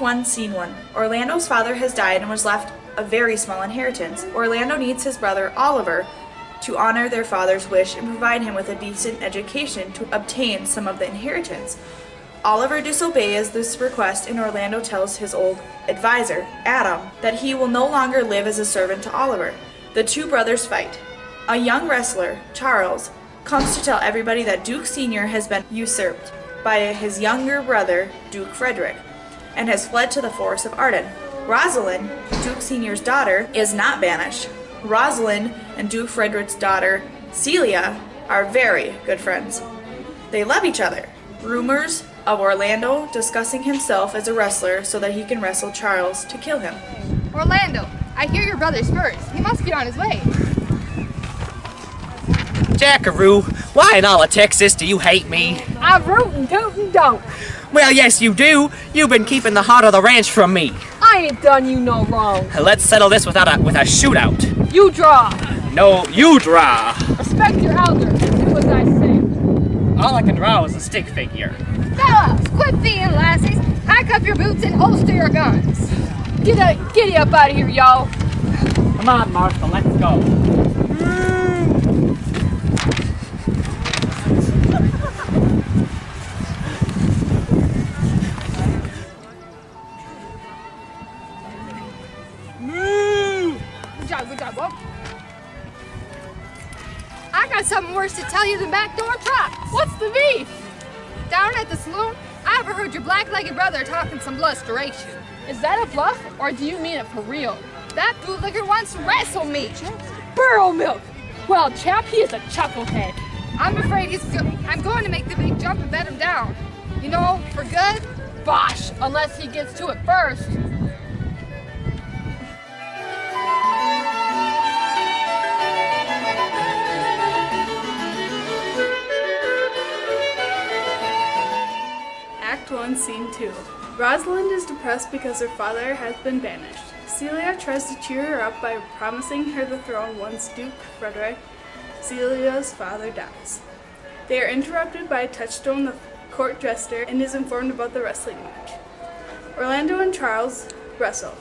1, Scene 1. Orlando's father has died and was left a very small inheritance. Orlando needs his brother Oliver to honor their father's wish and provide him with a decent education to obtain some of the inheritance. Oliver disobeys this request, and Orlando tells his old advisor, Adam, that he will no longer live as a servant to Oliver. The two brothers fight. A young wrestler, Charles, comes to tell everybody that Duke Sr. has been usurped by his younger brother, Duke Frederick, and has fled to the forest of Arden. Rosalind, Duke Sr.'s daughter, is not banished. Rosalind and Duke Frederick's daughter, Celia, are very good friends. They love each other. Rumors of Orlando discussing himself as a wrestler so that he can wrestle Charles to kill him. Orlando, I hear your brother's first. He must be on his way. Jackaroo, why in all of Texas do you hate me? I'm rootin' tootin' don't. Well, yes you do. You've been keeping the heart of the ranch from me. I ain't done you no wrong. Let's settle this with a shootout. You draw. No, you draw. Respect your elders. Do as I say. All I can draw is a stick figure. Fellas, quit being lassies. Pack up your boots and holster your guns. Get up out of here, y'all. Come on, Martha, let's go. Good job, Bob. I got something worse to tell you than backdoor trucks. What's the beef? Down at the saloon, I overheard your black-legged brother talking some blusteration. Is that a bluff, or do you mean it for real? That bootlegger wants to wrestle me. Burro milk. Well, chap, he is a chucklehead. I'm afraid I'm going to make the big jump and bet him down. You know, for good? Bosh, unless he gets to it first. Act 1, Scene 2. Rosalind is depressed because her father has been banished. Celia tries to cheer her up by promising her the throne once Duke Frederick, Celia's father, dies. They are interrupted by a touchstone, the court jester, and is informed about the wrestling match. Orlando and Charles wrestle.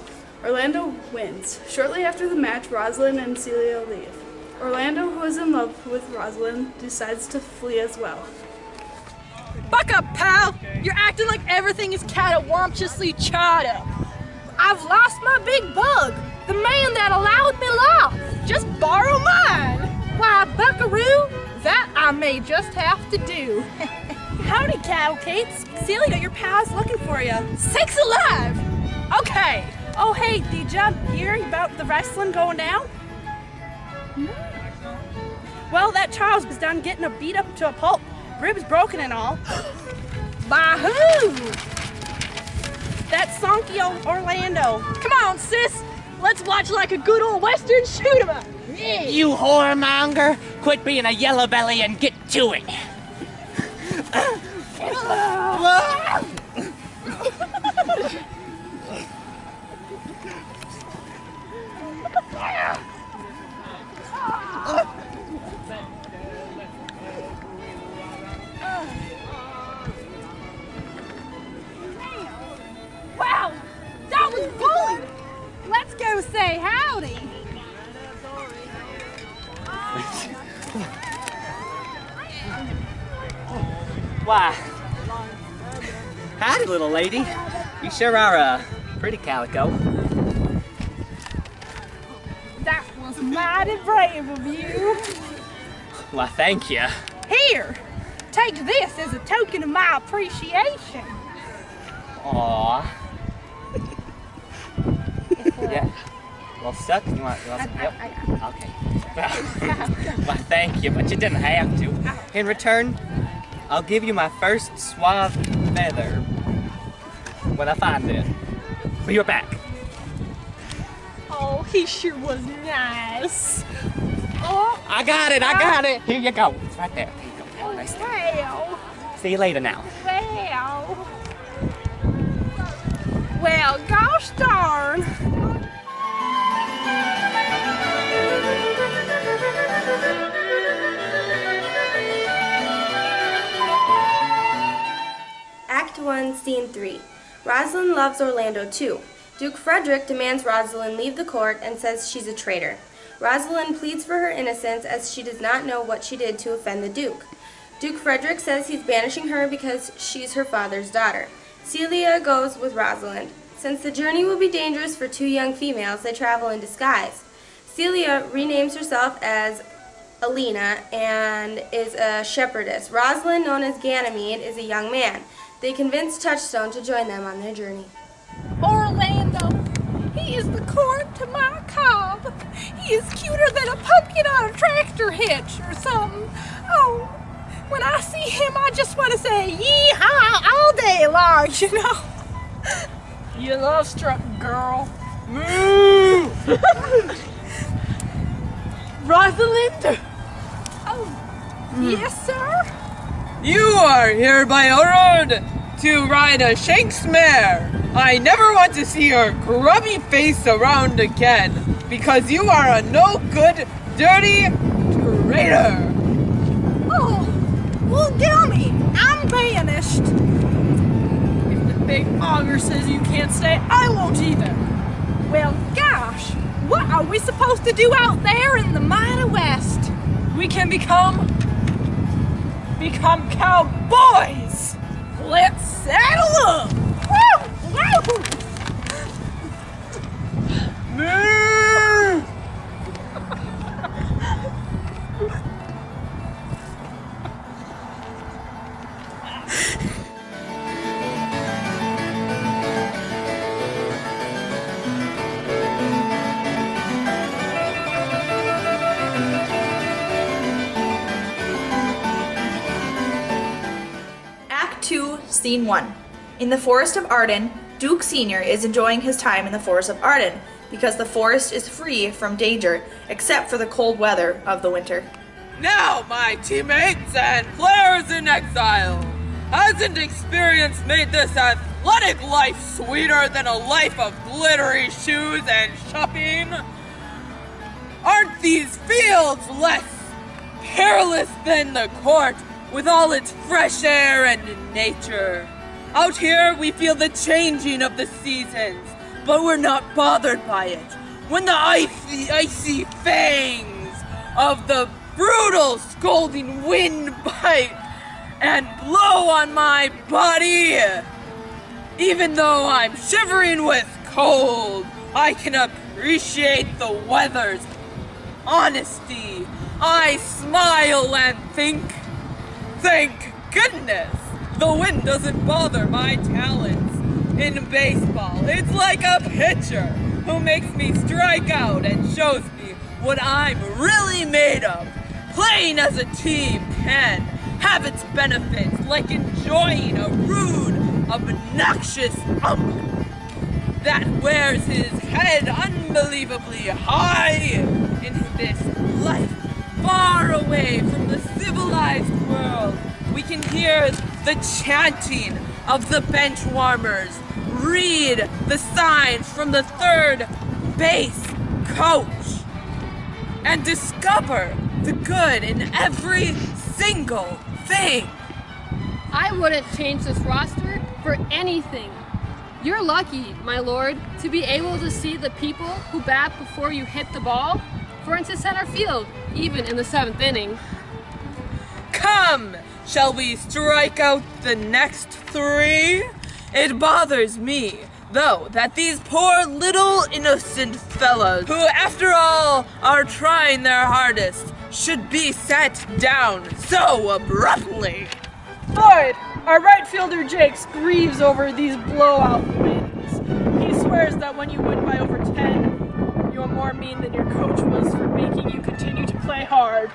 Orlando wins. Shortly after the match, Rosalind and Celia leave. Orlando, who is in love with Rosalind, decides to flee as well. Buck up, pal! You're acting like everything is catawamptiously chawed up. I've lost my big bug, the man that allowed me laugh. Just borrow mine. Why, buckaroo, that I may just have to do. Howdy, cattle cates. Celia, your pal's looking for you. Sakes alive! Okay. Oh, hey, did ya hear about the wrestling going down? Well, that Charles was done getting beat up to a pulp. Ribs broken and all. By who? That sonky old Orlando. Come on, sis. Let's watch like a good old western shoot 'em up. Yeah. You whoremonger, quit being a yellow belly and get to it. Wow, that was bully. Let's go say howdy. Why? Howdy, little lady. You sure are a pretty calico. That was mighty brave of you. Why, thank you. Here, take this as a token of my appreciation. Aww. Yeah. Well, suck. You want some? Yep. Okay. Well, thank you, but you didn't have to. In return, I'll give you my first suave feather when I find it. Be right back. Oh, he sure was nice. Oh, I got it. I got it. Here you go. It's right there. Here you go. Oh, nice. well. See you later now. Well, gosh darn. Act 1, Scene 3. Rosalind loves Orlando too. Duke Frederick demands Rosalind leave the court and says she's a traitor. Rosalind pleads for her innocence as she does not know what she did to offend the Duke. Duke Frederick says he's banishing her because she's her father's daughter. Celia goes with Rosalind. Since the journey will be dangerous for two young females, they travel in disguise. Celia renames herself as Alina and is a shepherdess. Rosalind, known as Ganymede, is a young man. They convince Touchstone to join them on their journey. Orlando, he is the corn to my cob. He is cuter than a pumpkin on a tractor hitch or something. Oh, when I see him, I just want to say yee-haw all day long, you know. You love-struck girl. Moo! Rosalind? Oh, yes, sir? You are hereby ordered to ride a Shakespeare. I never want to see your grubby face around again, because you are a no-good, dirty traitor. Oh, well, dummy, I'm banished. If the big augur says you can't stay, I won't either. Well, gosh, what are we supposed to do out there in the mighty West? We can become cowboys. Let's saddle up. Woo! Woo! Moo! Act 2, Scene 1. In the Forest of Arden, Duke Sr. is enjoying his time in the Forest of Arden because the forest is free from danger except for the cold weather of the winter. Now, my teammates and players in exile, hasn't experience made this athletic life sweeter than a life of glittery shoes and shopping? Aren't these fields less perilous than the court with all its fresh air and nature? Out here, we feel the changing of the seasons, but we're not bothered by it. When the icy fangs of the brutal, scolding wind bite and blow on my body, even though I'm shivering with cold, I can appreciate the weather's honesty. I smile and think, thank goodness the wind doesn't bother my talents. In baseball, it's like a pitcher who makes me strike out and shows me what I'm really made of. Playing as a team can have its benefits, like enjoying a rude, obnoxious ump that wears his head unbelievably high in this life, far away from the civilized world. We can hear the chanting of the bench warmers, read the signs from the third base coach, and discover the good in every single thing. I wouldn't change this roster for anything. You're lucky, my lord, to be able to see the people who bat before you hit the ball. For instance, center field, even in the 7th inning. Come, shall we strike out the next 3? It bothers me, though, that these poor little innocent fellows, who after all are trying their hardest, should be set down so abruptly. Boyd, our right fielder Jakes grieves over these blowout wins. He swears that when you win by over 10, you're more mean than your coach was for making you continue to play hard.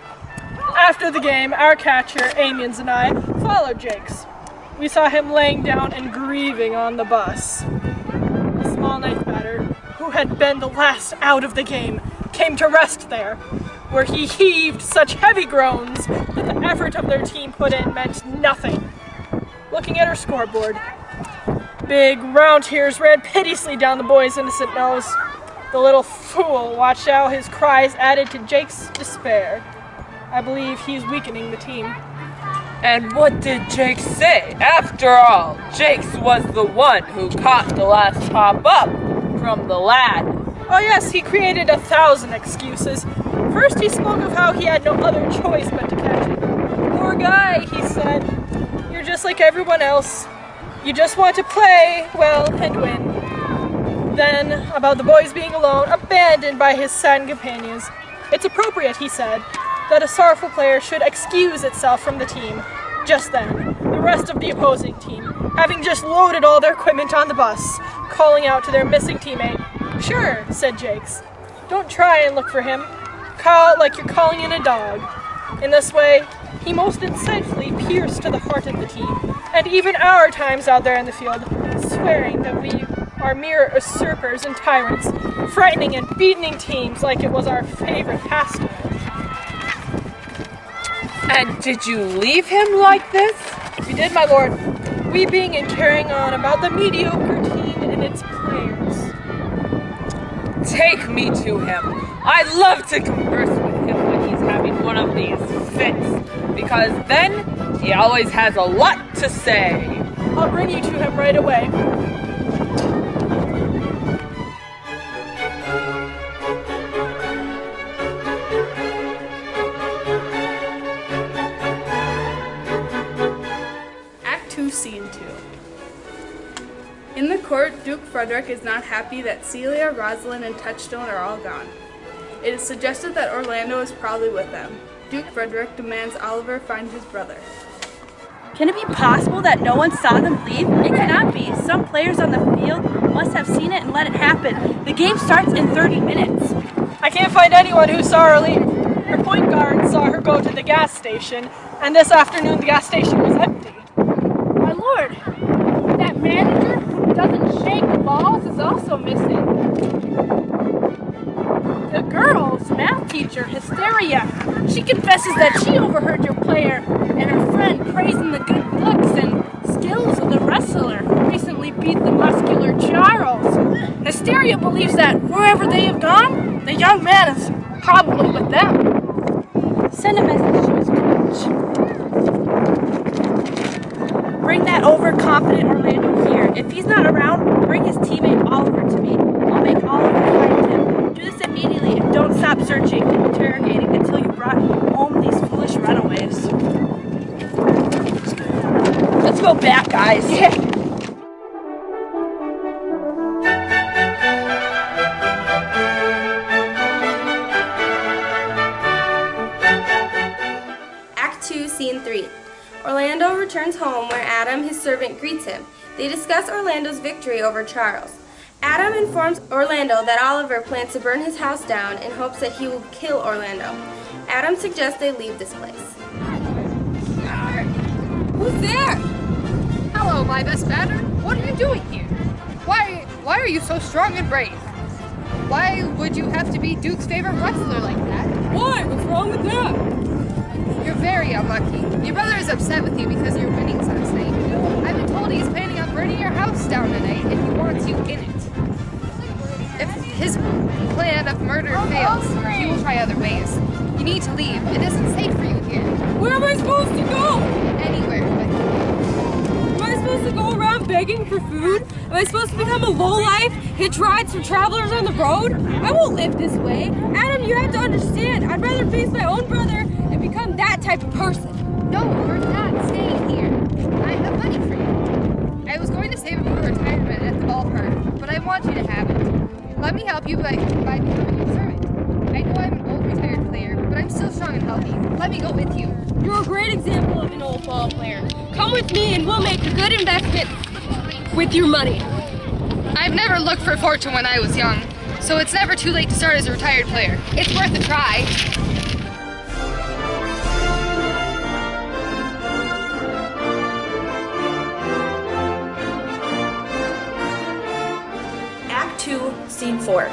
After the game, our catcher, Amiens, and I followed Jakes. We saw him laying down and grieving on the bus. The small ninth batter, who had been the last out of the game, came to rest there, where he heaved such heavy groans that the effort of their team put in meant nothing. Looking at her scoreboard, big round tears ran piteously down the boy's innocent nose. The little fool watched how his cries added to Jake's despair. I believe he's weakening the team. And what did Jakes say? After all, Jakes was the one who caught the last hop up from the lad. Oh yes, he created 1,000 excuses. First he spoke of how he had no other choice but to catch it. Poor guy, he said. You're just like everyone else. You just want to play well and win. Then, about the boys being alone, abandoned by his saddened companions. It's appropriate, he said, that a sorrowful player should excuse itself from the team. Just then, the rest of the opposing team, having just loaded all their equipment on the bus, calling out to their missing teammate. Sure, said Jakes. Don't try and look for him. Call out like you're calling in a dog. In this way, he most insightfully pierced to the heart of the team, and even our times out there in the field, swearing that we are mere usurpers and tyrants, frightening and beating teams like it was our favorite pastime. And did you leave him like this? We did, my lord, weeping and carrying on about the mediocre team and its players. Take me to him. I'd love to converse with him when he's having one of these fits, because then he always has a lot to say. I'll bring you to him right away. Act 2, Scene 2. In the court, Duke Frederick is not happy that Celia, Rosalind, and Touchstone are all gone. It is suggested that Orlando is probably with them. Duke Frederick demands Oliver find his brother. Can it be possible that no one saw them leave? It cannot be. Some players on the field must have seen it and let it happen. The game starts in 30 minutes. I can't find anyone who saw her leave. Her point guard saw her go to the gas station, and this afternoon the gas station was empty. My lord, that manager who doesn't shake the balls is also missing. The girl's math teacher, Hysteria. She confesses that she overheard your player and her friend praising the good looks and skills of the wrestler who recently beat the muscular Charles. Hysteria believes that wherever they have gone, the young man is probably with them. Send a message to his coach. Bring that overconfident Orlando here. If he's not around, bring his teammate Oliver to me. I'll make Oliver find him. Do this immediately and don't stop searching and interrogating until you brought home these foolish runaways. Let's go back, guys. Yeah. Act 2, Scene 3. Orlando returns home where Adam, his servant, greets him. They discuss Orlando's victory over Charles. Adam informs Orlando that Oliver plans to burn his house down in hopes that he will kill Orlando. Adam suggests they leave this place. Who's there? Hello, my best batter. What are you doing here? Why are you so strong and brave? Why would you have to be Duke's favorite wrestler like that? Why? What's wrong with that? You're very unlucky. Your brother is upset with you because you're winning last night. I've been told he's planning on burning your house down tonight and he wants you in it. If his plan of murder fails, he will try other ways. You need to leave. It isn't safe for you here. Where am I supposed to go? Anywhere but Am I supposed to go around begging for food? Am I supposed to become a lowlife, hitch rides for travelers on the road? I won't live this way. Adam, you have to understand. I'd rather face my own brother and become that type of person. No, we're not staying here. I have money for you. I was going to save it for retirement at the ballpark, but I want you to have it. Let me help you by becoming your servant. I know I'm an old retired player, but I'm still strong and healthy. Let me go with you. You're a great example of an old ball player. Come with me and we'll make a good investment with your money. I've never looked for fortune when I was young, so it's never too late to start as a retired player. It's worth a try. Act 2, Scene 4.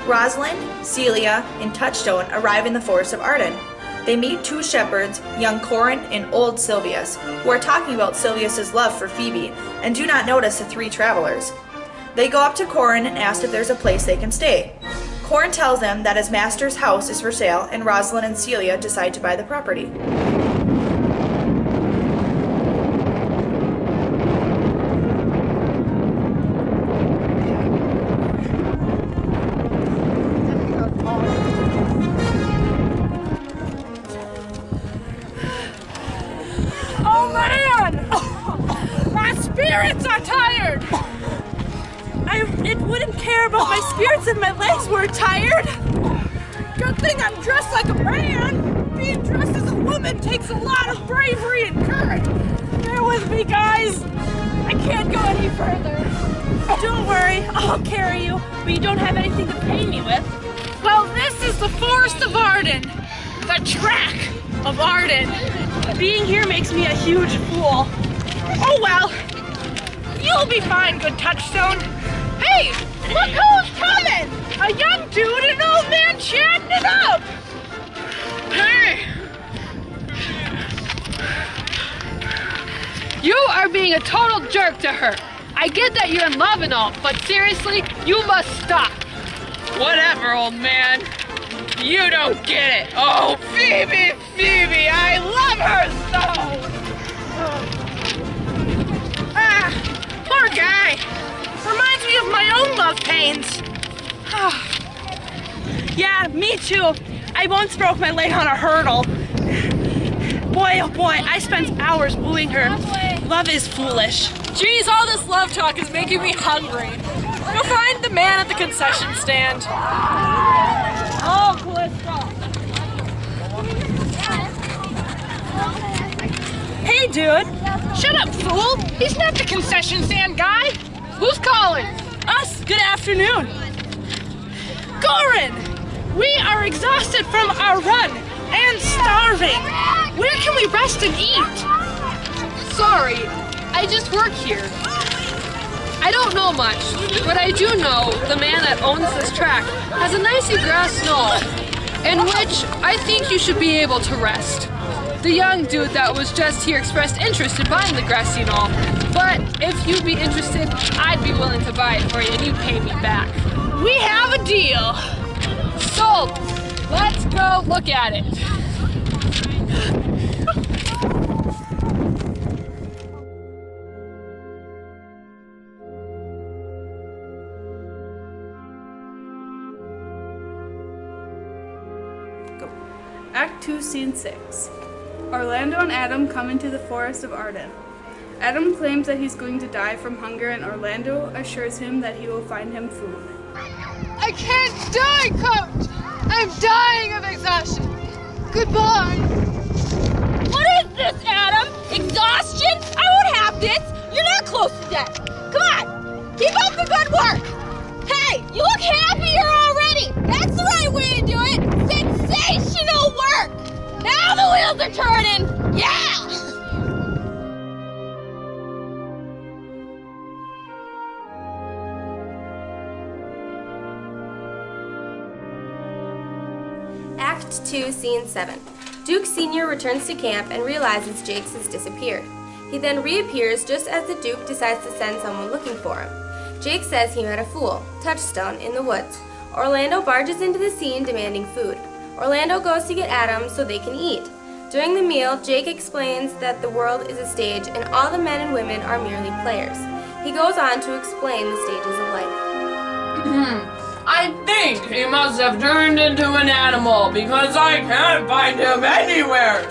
Rosalind, Celia, and Touchstone arrive in the forest of Arden. They meet two shepherds, young Corin and old Silvius, who are talking about Silvius's love for Phoebe and do not notice the three travelers. They go up to Corin and ask if there's a place they can stay. Corin tells them that his master's house is for sale and Rosalind and Celia decide to buy the property. spirits are tired! It wouldn't care about my spirits if my legs were tired! Good thing I'm dressed like a man! Being dressed as a woman takes a lot of bravery and courage! Bear with me, guys! I can't go any further! Don't worry, I'll carry you, but you don't have anything to pay me with. Well, this is the Forest of Arden! The track of Arden! Being here makes me a huge fool. Oh well! You'll be fine, good Touchstone! Hey! Look who's coming! A young dude and an old man chatting it up! Hey! You are being a total jerk to her. I get that you're in love and all, but seriously, you must stop. Whatever, old man. You don't get it. Oh, Phoebe, Phoebe, I love her so! Poor guy! Reminds me of my own love pains. Yeah, me too. I once broke my leg on a hurdle. Boy, oh boy, I spent hours wooing her. Love is foolish. Geez, all this love talk is making me hungry. Go find the man at the concession stand. Oh, Callisto. Hey, dude. Shut up, fool. He's not the concession stand guy. Who's calling? Us. Good afternoon. Goran, we are exhausted from our run and starving. Where can we rest and eat? Sorry, I just work here. I don't know much, but I do know the man that owns this track has a nicey grass knoll in which I think you should be able to rest. The young dude that was just here expressed interest in buying the grassy knoll, but if you'd be interested, I'd be willing to buy it for you and you pay me back. We have a deal. Sold! Let's go look at it. Act 2, Scene 6. Orlando and Adam come into the Forest of Arden. Adam claims that he's going to die from hunger, and Orlando assures him that he will find him food. I can't die, Coach! I'm dying of exhaustion. Goodbye. What is this, Adam? Exhaustion? I won't have this. You're not close to death. Come on, keep up the good work. Hey, you look happier already. That's the right way to do it. Sensational work. Now the wheels are turning. Yeah. Act 2, Scene 7. Duke Sr. returns to camp and realizes Jakes has disappeared. He then reappears just as the Duke decides to send someone looking for him. Jake says he met a fool, Touchstone, in the woods. Orlando barges into the scene demanding food. Orlando goes to get Adam so they can eat. During the meal, Jake explains that the world is a stage and all the men and women are merely players. He goes on to explain the stages of life. I think he must have turned into an animal because I can't find him anywhere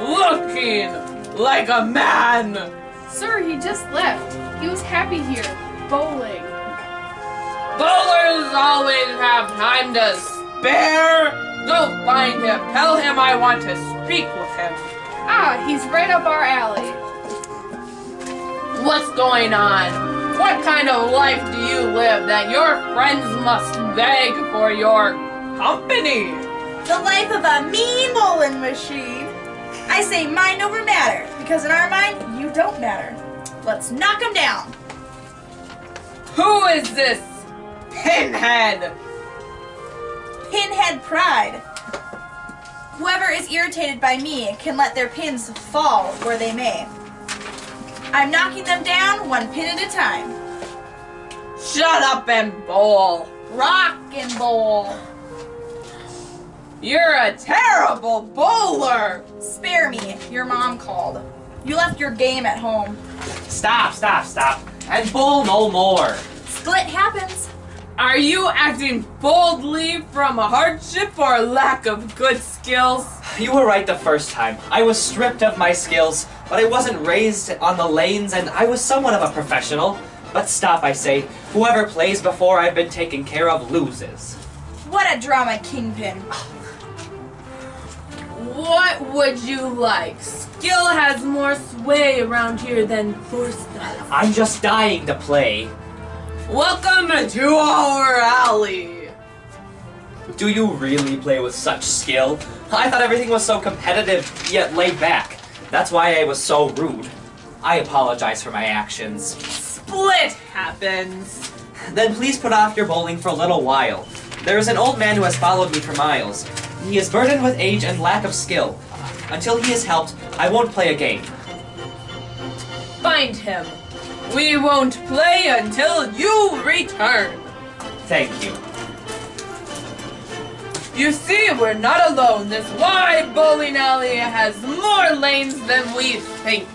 looking like a man. Sir, he just left. He was happy here, bowling. Bowlers always have time to spare. Go find him. Tell him I want to speak with him. Ah, he's right up our alley. What's going on? What kind of life do you live that your friends must beg for your company? The life of a mean bowling machine. I say mind over matter, because in our mind, you don't matter. Let's knock him down. Who is this pinhead? Pinhead pride. Whoever is irritated by me can let their pins fall where they may. I'm knocking them down one pin at a time. Shut up and bowl. Rock and bowl. You're a terrible bowler. Spare me, your mom called. You left your game at home. Stop. And bowl no more. Split happens. Are you acting boldly from a hardship or lack of good skills? You were right the first time. I was stripped of my skills, but I wasn't raised on the lanes, and I was somewhat of a professional. But stop, I say. Whoever plays before I've been taken care of loses. What a drama kingpin. What would you like? Skill has more sway around here than force does. I'm just dying to play. Welcome to our alley. Do you really play with such skill? I thought everything was so competitive, yet laid back. That's why I was so rude. I apologize for my actions. Split happens. Then please put off your bowling for a little while. There is an old man who has followed me for miles. He is burdened with age and lack of skill. Until he is helped, I won't play a game. Find him. We won't play until you return. Thank you. You see, we're not alone. This wide bowling alley has more lanes than we think.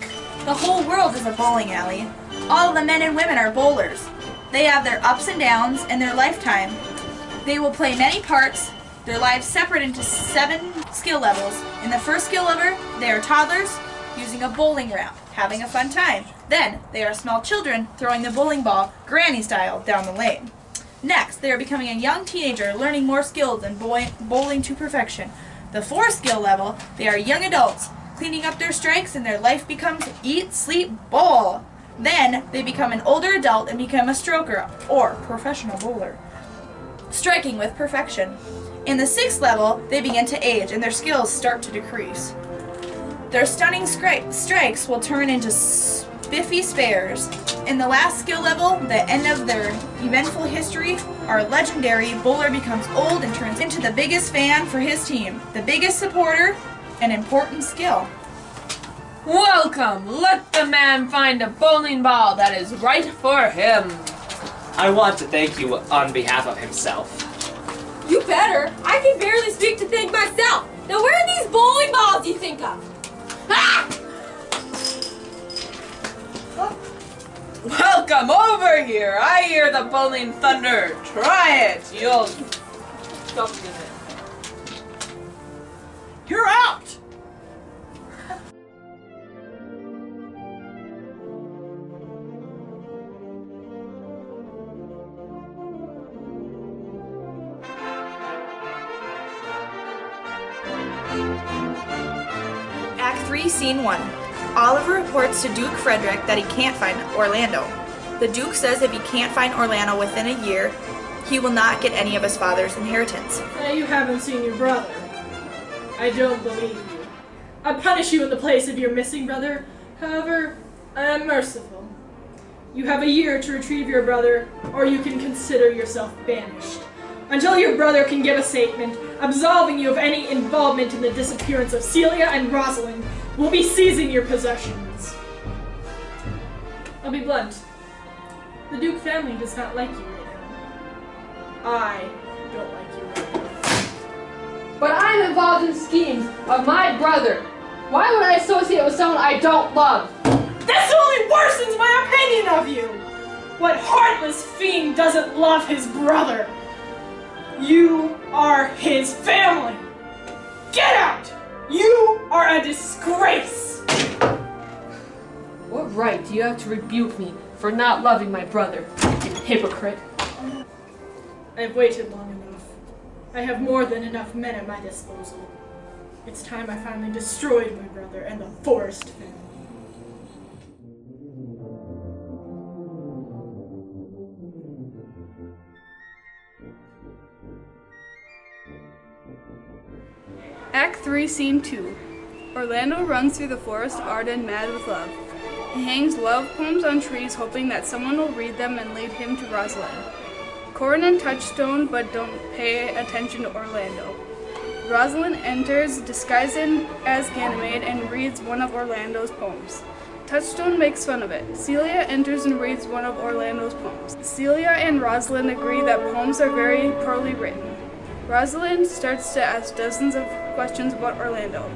The whole world is a bowling alley. All the men and women are bowlers. They have their ups and downs in their lifetime. They will play many parts, their lives separate into 7 skill levels. In the first skill level, they are toddlers using a bowling round, having a fun time. Then, they are small children throwing the bowling ball, granny style, down the lane. Next, they are becoming a young teenager, learning more skills and bowling to perfection. The 4th skill level, they are young adults, cleaning up their strikes, and their life becomes eat, sleep, bowl. Then, they become an older adult and become a stroker, or professional bowler, striking with perfection. In the 6th level, they begin to age and their skills start to decrease. Their stunning strikes will turn into spiffy spares. In the last skill level, the end of their eventful history, our legendary bowler becomes old and turns into the biggest fan for his team, the biggest supporter, an important skill. Welcome. Let the man find a bowling ball that is right for him. I want to thank you on behalf of himself. You better. I can barely speak to thank myself. Now where are these bowling balls you think of? Ah! Welcome over here. I hear the bowling thunder. Try it. You'll something in it. You're out. Act 3, Scene 1. Oliver reports to Duke Frederick that he can't find Orlando. The Duke says if he can't find Orlando within a year, he will not get any of his father's inheritance. Say you haven't seen your brother. I don't believe you. I punish you in the place of your missing brother. However, I am merciful. You have a year to retrieve your brother, or you can consider yourself banished. Until your brother can give a statement absolving you of any involvement in the disappearance of Celia and Rosalind, we'll be seizing your possessions. I'll be blunt. The Duke family does not like you right now. I don't like you right now. But I'm involved in schemes of my brother. Why would I associate with someone I don't love? This only worsens my opinion of you! What heartless fiend doesn't love his brother? You are his family! Get out! You are a disgrace! What right do you have to rebuke me for not loving my brother, you hypocrite? I've waited long enough. I have more than enough men at my disposal. It's time I finally destroyed my brother and the Forest family. Act 3, Scene 2. Orlando runs through the forest of Arden mad with love. He hangs love poems on trees hoping that someone will read them and lead him to Rosalind. Corin and Touchstone but don't pay attention to Orlando. Rosalind enters disguised as Ganymede and reads one of Orlando's poems. Touchstone makes fun of it. Celia enters and reads one of Orlando's poems. Celia and Rosalind agree that poems are very poorly written. Rosalind starts to ask dozens of questions about Orlando.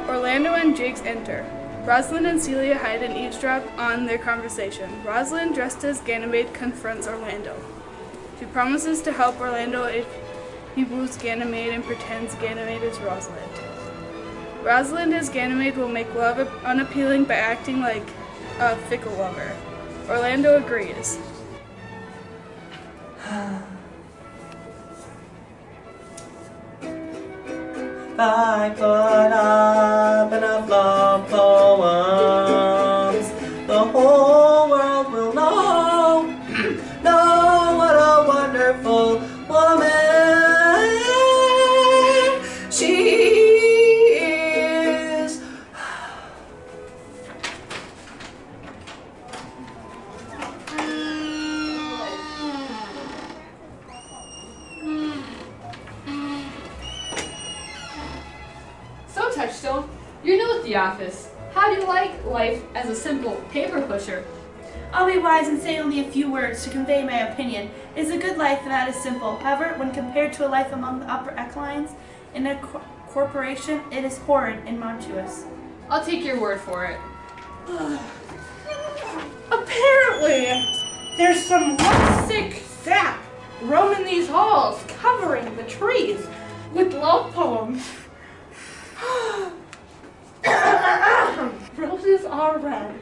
Orlando and Jakes enter. Rosalind and Celia hide and eavesdrop on their conversation. Rosalind, dressed as Ganymede, confronts Orlando. She promises to help Orlando if he woos Ganymede and pretends Ganymede is Rosalind. Rosalind as Ganymede will make love unappealing by acting like a fickle lover. Orlando agrees. I put up enough love poems, the whole world will know, know what a wonderful woman she is. So, Touchstone, you're new at the office. How do you like life as a simple paper pusher? I'll be wise and say only a few words to convey my opinion. It is a good life and that is simple. However, when compared to a life among the upper echelons in a corporation, it is horrid and monstrous. I'll take your word for it. Apparently, there's some lovesick sap roaming these halls, covering the trees with love poems. Roses are red.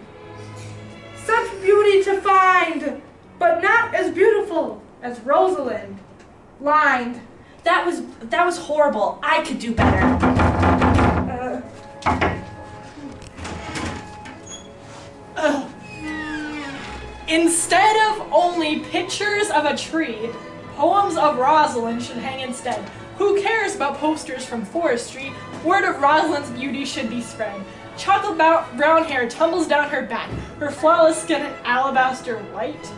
Such beauty to find, but not as beautiful as Rosalind. Lined. That was horrible. I could do better. Instead of only pictures of a tree, poems of Rosalind should hang instead. Who cares about posters from forestry? Word of Rosalind's beauty should be spread. Chocolate brown hair tumbles down her back, her flawless skin an alabaster white.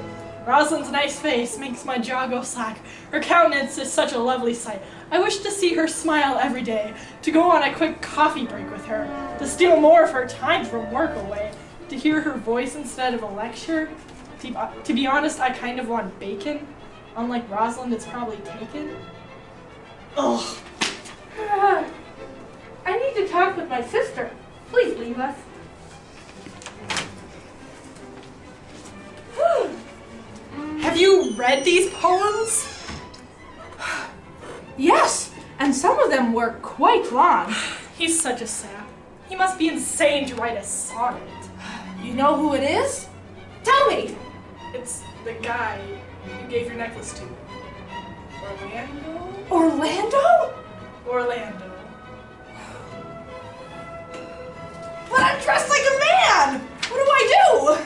Rosalind's nice face makes my jaw go slack. Her countenance is such a lovely sight. I wish to see her smile every day, to go on a quick coffee break with her, to steal more of her time from work away, to hear her voice instead of a lecture. To be honest, I kind of want bacon. Unlike Rosalind, it's probably taken. Ugh. I need to talk with my sister. Please leave us. Have you read these poems? Yes, and some of them were quite long. He's such a sap. He must be insane to write a sonnet. You know who it is? Tell me! It's the guy you gave your necklace to. Orlando? Orlando? Orlando. But I'm dressed like a man! What do I do?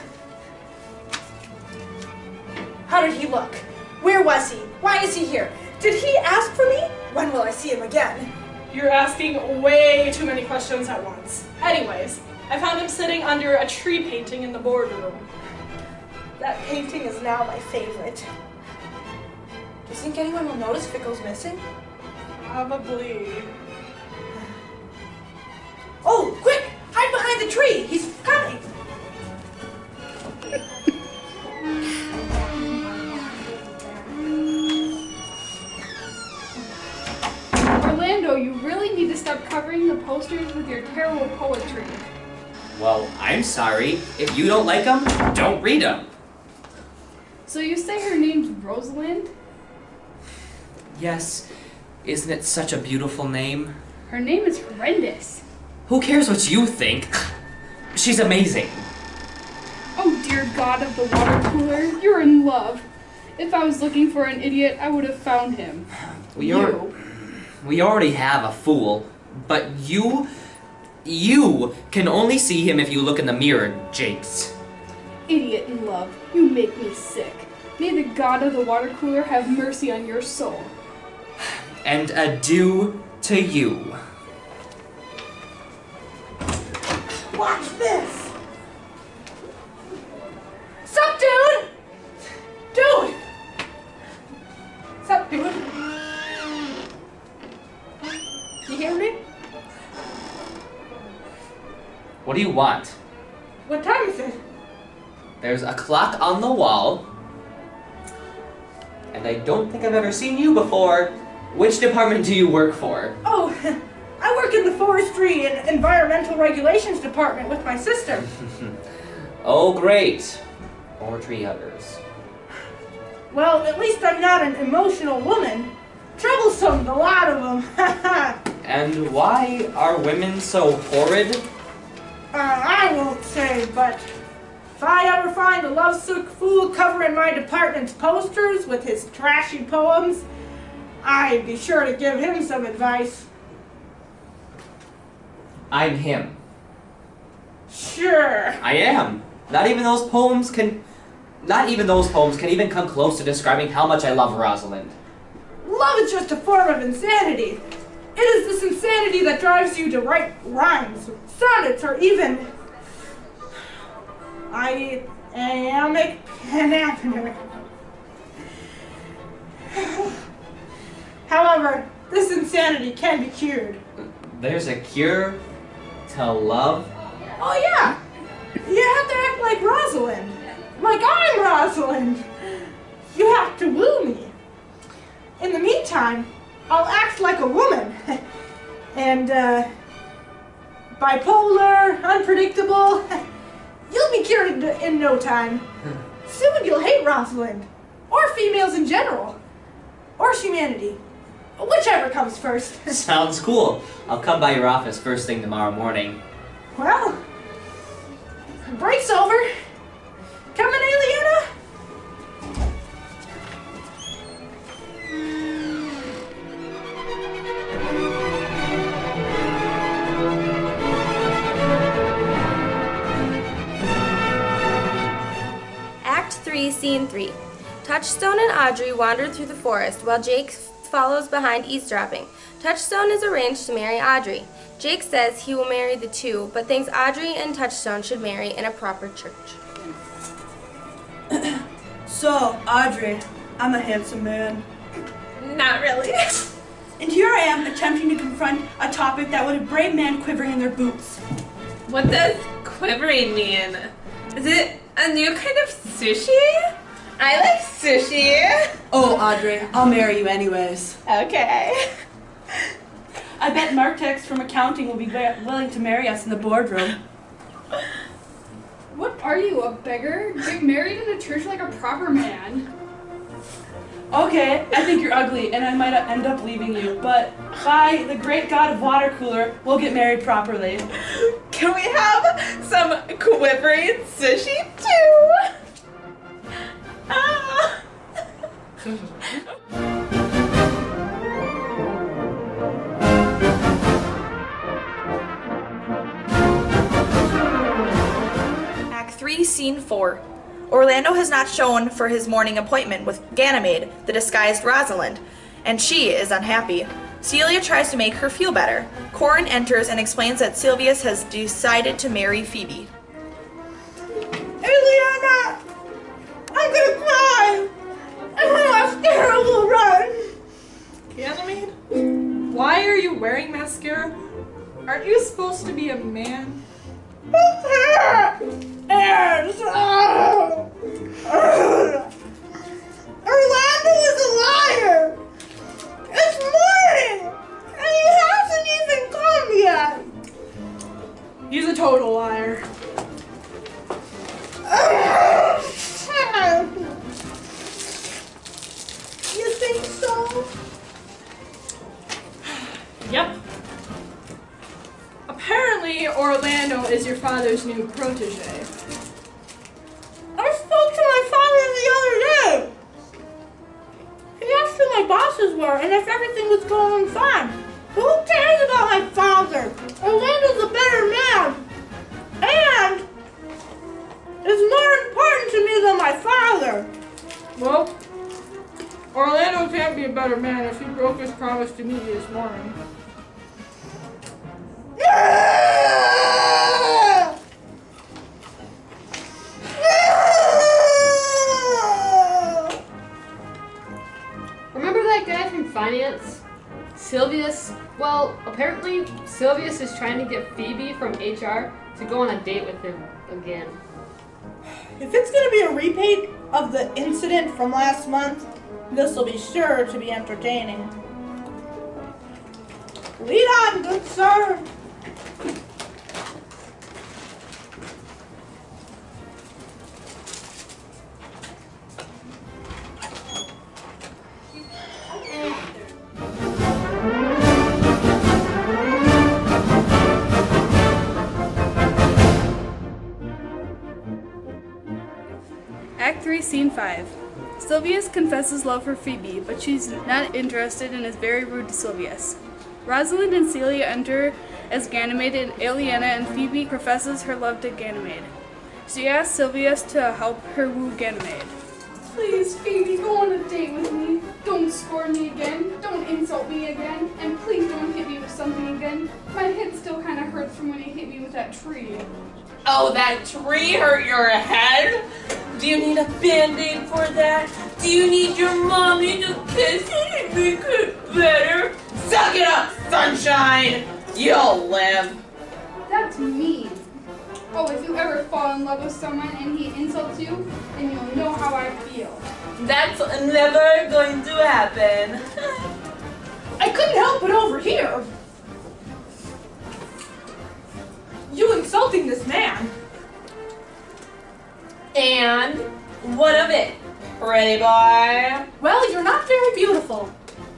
How did he look? Where was he? Why is he here? Did he ask for me? When will I see him again? You're asking way too many questions at once. Anyways, I found him sitting under a tree painting in the boardroom. That painting is now my favorite. Do you think anyone will notice Fickle's missing? Probably. Oh, quick! Hide behind the tree! He's coming! Orlando, you really need to stop covering the posters with your terrible poetry. Well, I'm sorry. If you don't like them, don't read them. So you say her name's Rosalind? Yes. Isn't it such a beautiful name? Her name is horrendous. Who cares what you think? She's amazing. Oh dear God of the water cooler, you're in love. If I was looking for an idiot, I would have found him. We already have a fool, but you can only see him if you look in the mirror, Jakes. Idiot in love, you make me sick. May the God of the water cooler have mercy on your soul. And adieu to you. Watch this! Sup, dude? Dude! Sup, dude? You hear me? What do you want? What time is it? There's a clock on the wall. And I don't think I've ever seen you before. Which department do you work for? Oh, I work in the Forestry and Environmental Regulations Department with my sister. Oh, great. More tree huggers. Well, at least I'm not an emotional woman. Troublesome, a lot of them. And why are women so horrid? I won't say, but if I ever find a lovesick fool covering my department's posters with his trashy poems, I'd be sure to give him some advice. I'm him. Sure. I am. Not even those poems can even come close to describing how much I love Rosalind. Love is just a form of insanity. It is this insanity that drives you to write rhymes, sonnets, or even iambic pentameter. However, this insanity can be cured. There's a cure to love? Oh yeah! You have to act like Rosalind. Like I'm Rosalind. You have to woo me. In the meantime, I'll act like a woman. And, bipolar, unpredictable. You'll be cured in no time. Soon you'll hate Rosalind. Or females in general. Or humanity. Whichever comes first. Sounds cool. I'll come by your office first thing tomorrow morning. Well, break's over. Coming, Aliena? Act 3, Scene 3. Touchstone and Audrey wander through the forest while Jake follows behind eavesdropping. Touchstone is arranged to marry Audrey. Jake says he will marry the two, but thinks Audrey and Touchstone should marry in a proper church. So, Audrey, I'm a handsome man. Not really. And here I am attempting to confront a topic that would have brave men quivering in their boots. What does quivering mean? Is it a new kind of sushi? I like sushi. Oh, Audrey, I'll marry you anyways. Okay. I bet Martex from accounting will be willing to marry us in the boardroom. What are you, a beggar? Get married in a church like a proper man. Okay, I think you're ugly and I might end up leaving you, but by the great god of water cooler, we'll get married properly. Can we have some quivering sushi too? Ah. Act 3, Scene 4. Orlando has not shown for his morning appointment with Ganymede, the disguised Rosalind, and she is unhappy. Celia tries to make her feel better. Corin enters and explains that Silvius has decided to marry Phoebe. Aliena! I'm gonna cry! I'm on a terrible run! Ganymede? Why are you wearing mascara? Aren't you supposed to be a man? Orlando is a liar! It's morning! And he hasn't even come yet! He's a total liar. You think so? Yep. Apparently, Orlando is your father's new protege. I spoke to my father the other day. He asked who my bosses were and if everything was going fine. Who cares about my father? Orlando's a better man. And is more important to me than my father. Well, Orlando can't be a better man if he broke his promise to meet you this morning. Remember that guy from finance? Silvius? Well, apparently Silvius is trying to get Phoebe from HR to go on a date with him again. If it's going to be a repeat of the incident from last month, this will be sure to be entertaining. Lead on, good sir. 3, Scene 5. Sylvius confesses love for Phoebe, but she's not interested and is very rude to Sylvius. Rosalind and Celia enter as Ganymede, and Aliena and Phoebe professes her love to Ganymede. She asks Sylvius to help her woo Ganymede. Please, Phoebe, go on a date with me. Don't scorn me again. Don't insult me again. And please don't hit me with something again. My head still kind of hurts from when you hit me with that tree. Oh, that tree hurt your head? Do you need a band-aid for that? Do you need your mommy to kiss it and make it better? Suck it up, sunshine! You'll live. That's mean. Oh, if you ever fall in love with someone and he insults you, then you'll know how I feel. That's never going to happen. I couldn't help but overhear you insulting this man. And what of it, pretty boy? Well, you're not very beautiful.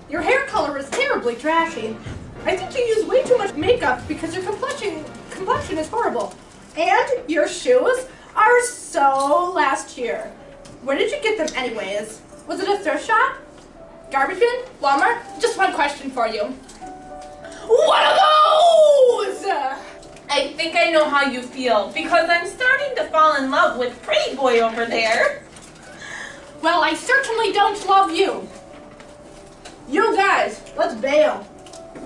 Your hair color is terribly trashy. I think you use way too much makeup because your complexion is horrible. And your shoes are so last year. Where did you get them anyways? Was it a thrift shop? Garbage bin? Walmart? Just one question for you. What are those? I think I know how you feel because I'm starting to fall in love with pretty boy over there. Well, I certainly don't love you. You guys, let's bail.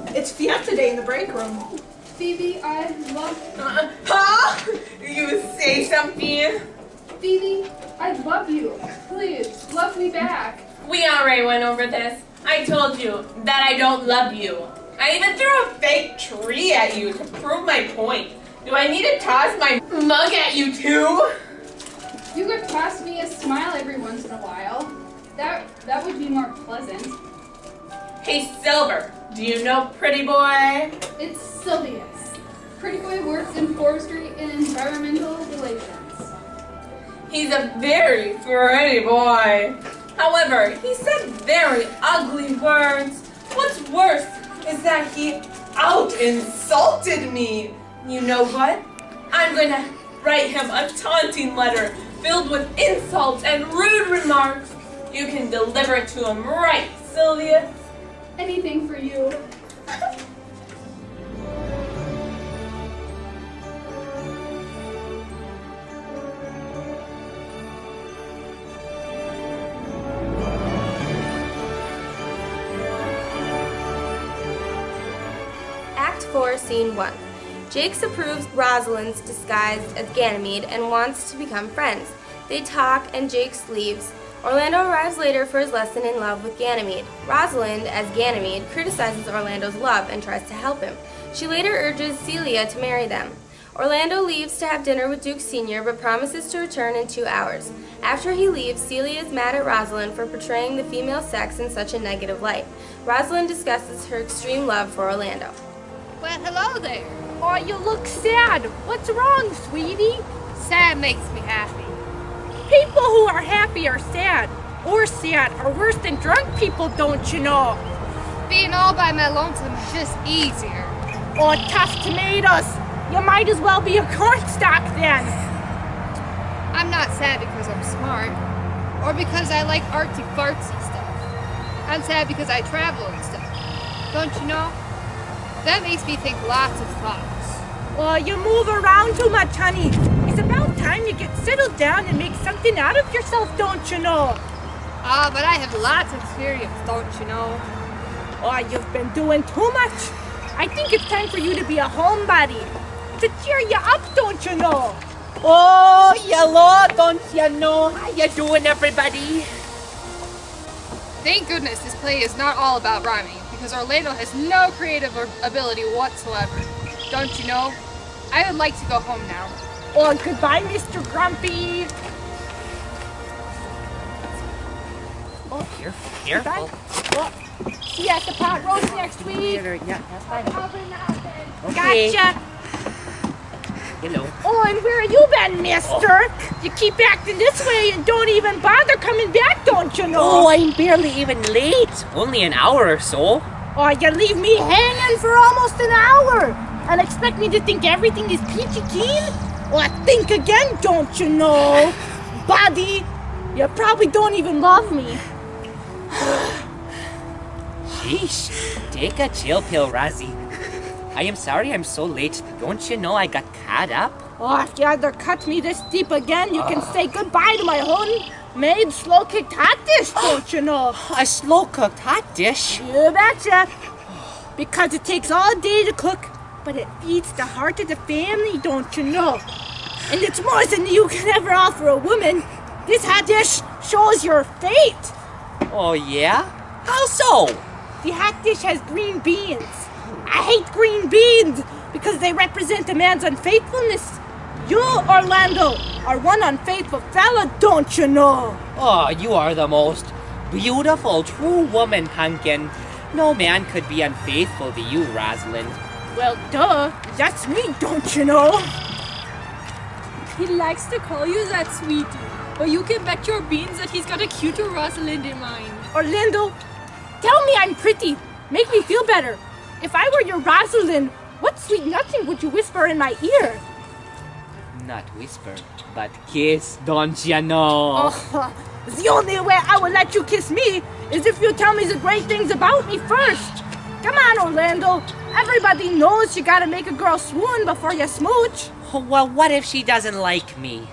It's fiesta day in the break room. Phoebe, I love Huh? You say something? Phoebe, I love you. Please, love me back. We already went over this. I told you that I don't love you. I even threw a fake tree at you to prove my point. Do I need to toss my mug at you too? You could toss me a smile every once in a while. That would be more pleasant. Hey, Silver, do you know Pretty Boy? It's Sylvius. Pretty Boy works in forestry and environmental relations. He's a very pretty boy. However, he said very ugly words. What's worse is that he out-insulted me. You know what? I'm going to write him a taunting letter filled with insults and rude remarks. You can deliver it to him, right, Sylvia? Anything for you. Act 4, Scene 1. Jakes approves Rosalind's disguised as Ganymede and wants to become friends. They talk and Jakes leaves. Orlando arrives later for his lesson in love with Ganymede. Rosalind, as Ganymede, criticizes Orlando's love and tries to help him. She later urges Celia to marry them. Orlando leaves to have dinner with Duke Sr. but promises to return in 2 hours. After he leaves, Celia is mad at Rosalind for portraying the female sex in such a negative light. Rosalind discusses her extreme love for Orlando. Well, hello there. Oh, you look sad. What's wrong, sweetie? Sad makes me happy. People who are happy are sad. Or sad are worse than drunk people, don't you know? Being all by my lonesome is just easier. Oh, tough tomatoes. You might as well be a cornstalk then. I'm not sad because I'm smart. Or because I like artsy-fartsy stuff. I'm sad because I travel and stuff. Don't you know? That makes me think lots of thoughts. Oh, you move around too much, honey. It's about time you get settled down and make something out of yourself, don't you know? Ah, but I have lots of experience, don't you know? Oh, you've been doing too much. I think it's time for you to be a homebody. To cheer you up, don't you know? Oh, hello, don't you know? How you doing, everybody? Thank goodness this play is not all about rhyming, because Orlando has no creative ability whatsoever. Don't you know? I would like to go home now. Oh, goodbye, Mr. Grumpy. Oh, careful. Oh, see you at the pot roast next week. Yeah, that's fine. Okay. Gotcha. Hello. Oh, and where have you been, mister? You keep acting this way and don't even bother coming back, don't you know? Oh, I'm barely even late. Only an hour or so. Oh, you leave me hanging for almost an hour and expect me to think everything is peachy keen? Oh, think again, don't you know? Buddy, You probably don't even love me. Sheesh. Take a chill pill, Razzie. I am sorry I'm so late. Don't you know I got caught up? Oh, if you undercut me this deep again, you can say goodbye to my homemade slow-cooked hot dish, don't you know? A slow-cooked hot dish? You betcha. Because it takes all day to cook, but it feeds the heart of the family, don't you know? And it's more than you can ever offer a woman. This hot dish shows your fate. Oh, yeah? How so? The hot dish has green beans. I hate green beans because they represent a man's unfaithfulness. You, Orlando, are one unfaithful fella, don't you know? Oh, you are the most beautiful, true woman, Pumpkin. No man could be unfaithful to you, Rosalind. Well, duh. That's me, don't you know? He likes to call you that, sweetie. But you can bet your beans that he's got a cuter Rosalind in mind. Orlando, tell me I'm pretty. Make me feel better. If I were your Rosalind, what sweet nothing would you whisper in my ear? Not whisper, but kiss, don't you know? Oh, the only way I would let you kiss me is if you tell me the great things about me first. Come on, Orlando. Everybody knows you gotta make a girl swoon before you smooch. Well, what if she doesn't like me?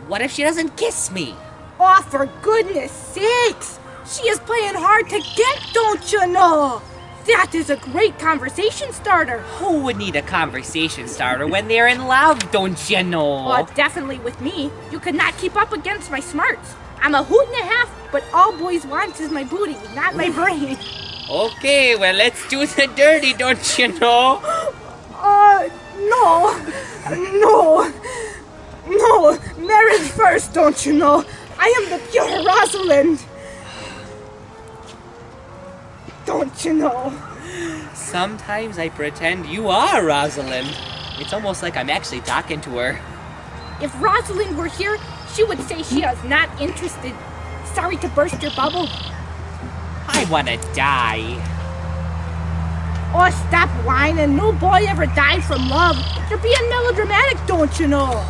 What if she doesn't kiss me? Oh, for goodness sakes. She is playing hard to get, don't you know? That is a great conversation starter. Who would need a conversation starter when they're in love, don't you know? Oh, definitely with me. You could not keep up against my smarts. I'm a hoot and a half, but all boys want is my booty, not my brain. Okay, well, let's do the dirty, don't you know? No, marriage first, don't you know? I am the pure Rosalind. Don't you know? Sometimes I pretend you are Rosalind. It's almost like I'm actually talking to her. If Rosalind were here, she would say she is not interested. Sorry to burst your bubble. I wanna die. Oh, stop whining. No boy ever died from love. You're being melodramatic, don't you know?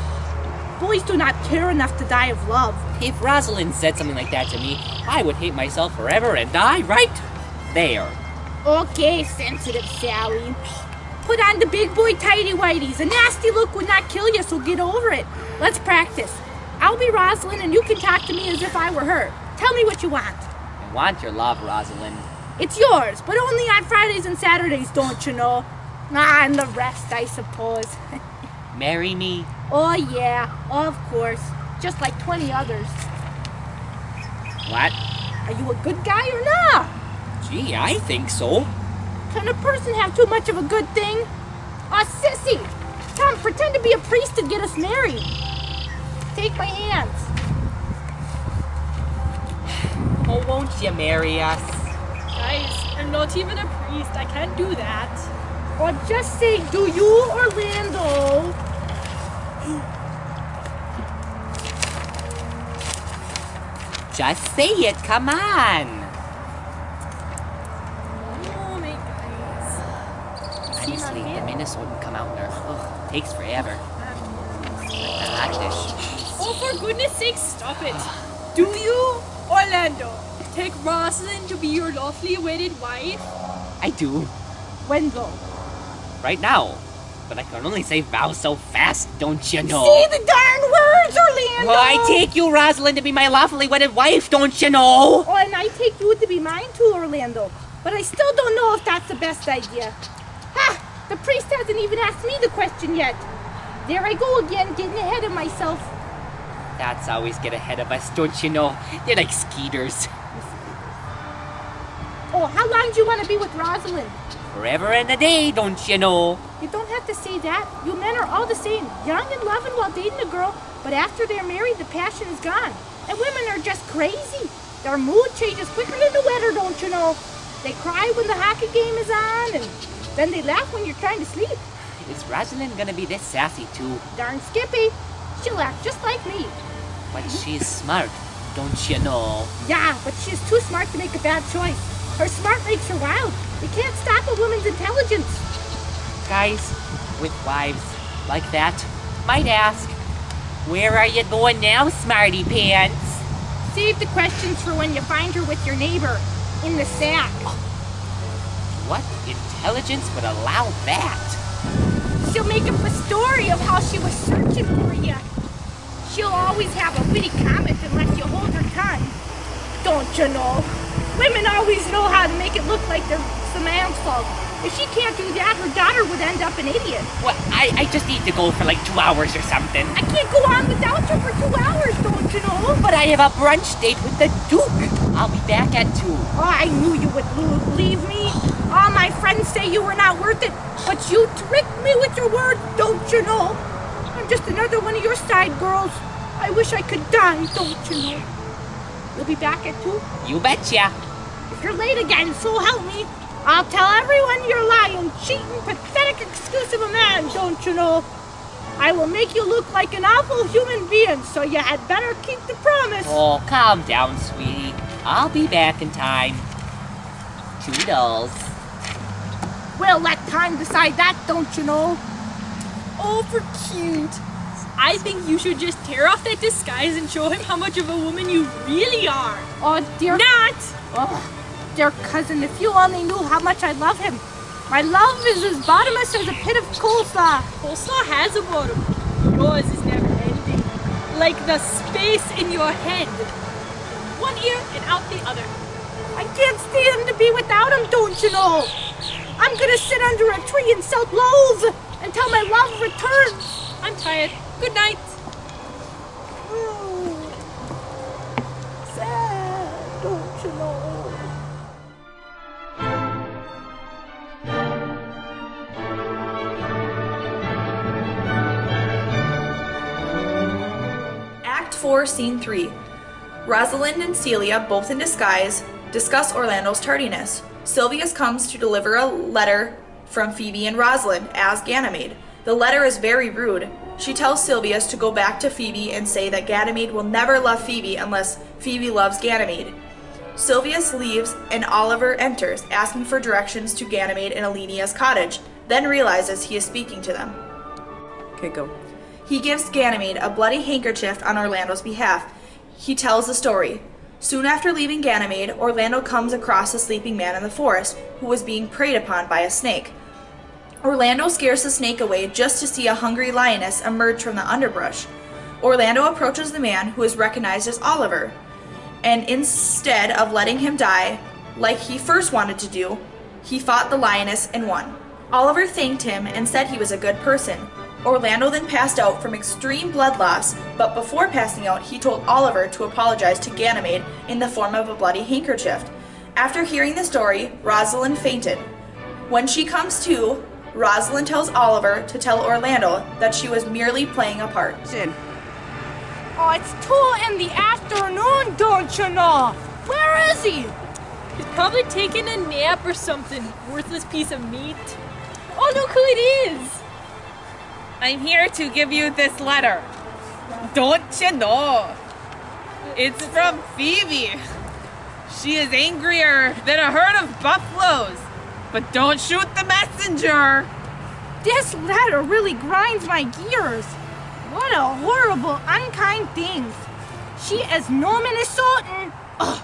Boys do not care enough to die of love. If Rosalind said something like that to me, I would hate myself forever and die right there. Okay, sensitive Sally. Put on the big boy tighty-whities. A nasty look would not kill you, so get over it. Let's practice. I'll be Rosalind and you can talk to me as if I were her. Tell me what you want. I want your love, Rosalind. It's yours, but only on Fridays and Saturdays, don't you know? Ah, and the rest, I suppose. Marry me? Oh, yeah, of course. Just like 20 others. What? Are you a good guy or not? Gee, I think so. Can a person have too much of a good thing? Oh, sissy! Come, pretend to be a priest and get us married. Take my hands. Oh, won't you marry us? Guys, I'm not even a priest. I can't do that. Or just say, do you, Orlando? Just say it, come on. Oh my guys. Honestly, the Minnesotan come out there. Ugh, takes forever. I like this. Oh, for goodness sake, stop it. Do you, Orlando, take Rosalind to be your lawfully wedded wife? I do. When though? Right now. But I can only say vows so fast, don't you know? Say the darn words, Orlando! Well, I take you, Rosalind, to be my lawfully wedded wife, don't you know? Oh, and I take you to be mine too, Orlando. But I still don't know if that's the best idea. Ha! The priest hasn't even asked me the question yet. There I go again, getting ahead of myself. That's always get ahead of us, don't you know? They're like skeeters. Oh, how long do you want to be with Rosalind? Forever and a day, don't you know? You don't have to say that. You men are all the same, young and loving while dating a girl, but after they're married, the passion is gone. And women are just crazy. Their mood changes quicker than the weather, don't you know? They cry when the hockey game is on, and then they laugh when you're trying to sleep. Is Rosalind gonna be this sassy too? Darn Skippy. She'll act just like me. But she's smart, don't you know? Yeah, but she's too smart to make a bad choice. Her smart makes her wild. You can't stop a woman's intelligence. Guys with wives like that might ask, where are you going now, smarty pants? Save the questions for when you find her with your neighbor in the sack. What intelligence would allow that? She'll make up a story of how she was searching for you. She'll always have a witty comment unless you hold her tongue. Don't you know? Women always know how to make it look like they're the man's fault. If she can't do that, her daughter would end up an idiot. Well, I just need to go for like 2 hours or something. I can't go on without you for 2 hours, don't you know? But I have a brunch date with the Duke. I'll be back at 2. Oh, I knew you would leave me. All my friends say you were not worth it, but you tricked me with your words, don't you know? I'm just another one of your side girls. I wish I could die, don't you know? You'll be back at 2? You betcha. If you're late again, so help me. I'll tell everyone you're lying, cheating, pathetic excuse of a man, don't you know? I will make you look like an awful human being, so you had better keep the promise. Oh, calm down, sweetie. I'll be back in time. Toodles. We'll let time decide that, don't you know? Oh, for cute. I think you should just tear off that disguise and show him how much of a woman you really are. Oh, dear. Not! Oh, dear cousin, if you only knew how much I love him. My love is as bottomless as a pit of coleslaw. Coleslaw has a bottom. Yours is never ending. Like the space in your head. One ear and out the other. I can't stand to be without him, don't you know? I'm gonna sit under a tree and sell loaves until my love returns. I'm tired. Good night. Sad, don't you know? Act 4, Scene 3. Rosalind and Celia, both in disguise, discuss Orlando's tardiness. Sylvius comes to deliver a letter from Phoebe and Rosalind as Ganymede. The letter is very rude. She tells Sylvius to go back to Phoebe and say that Ganymede will never love Phoebe unless Phoebe loves Ganymede. Sylvius leaves and Oliver enters, asking for directions to Ganymede and Alenia's cottage, then realizes he is speaking to them. Okay, go. He gives Ganymede a bloody handkerchief on Orlando's behalf. He tells the story. Soon after leaving Ganymede, Orlando comes across a sleeping man in the forest who was being preyed upon by a snake. Orlando scares the snake away just to see a hungry lioness emerge from the underbrush. Orlando approaches the man, who is recognized as Oliver, and instead of letting him die, like he first wanted to do, he fought the lioness and won. Oliver thanked him and said he was a good person. Orlando then passed out from extreme blood loss, but before passing out, he told Oliver to apologize to Ganymede in the form of a bloody handkerchief. After hearing the story, Rosalind fainted. When she comes to, Rosalind tells Oliver to tell Orlando that she was merely playing a part. Oh, it's 2 in the afternoon, don't you know? Where is he? He's probably taking a nap or something. Worthless piece of meat. Oh, look who it is! I'm here to give you this letter. Don't you know? It's from Phoebe. She is angrier than a herd of buffaloes. But don't shoot the messenger. This letter really grinds my gears. What a horrible, unkind thing. She is no Minnesotan. Ugh.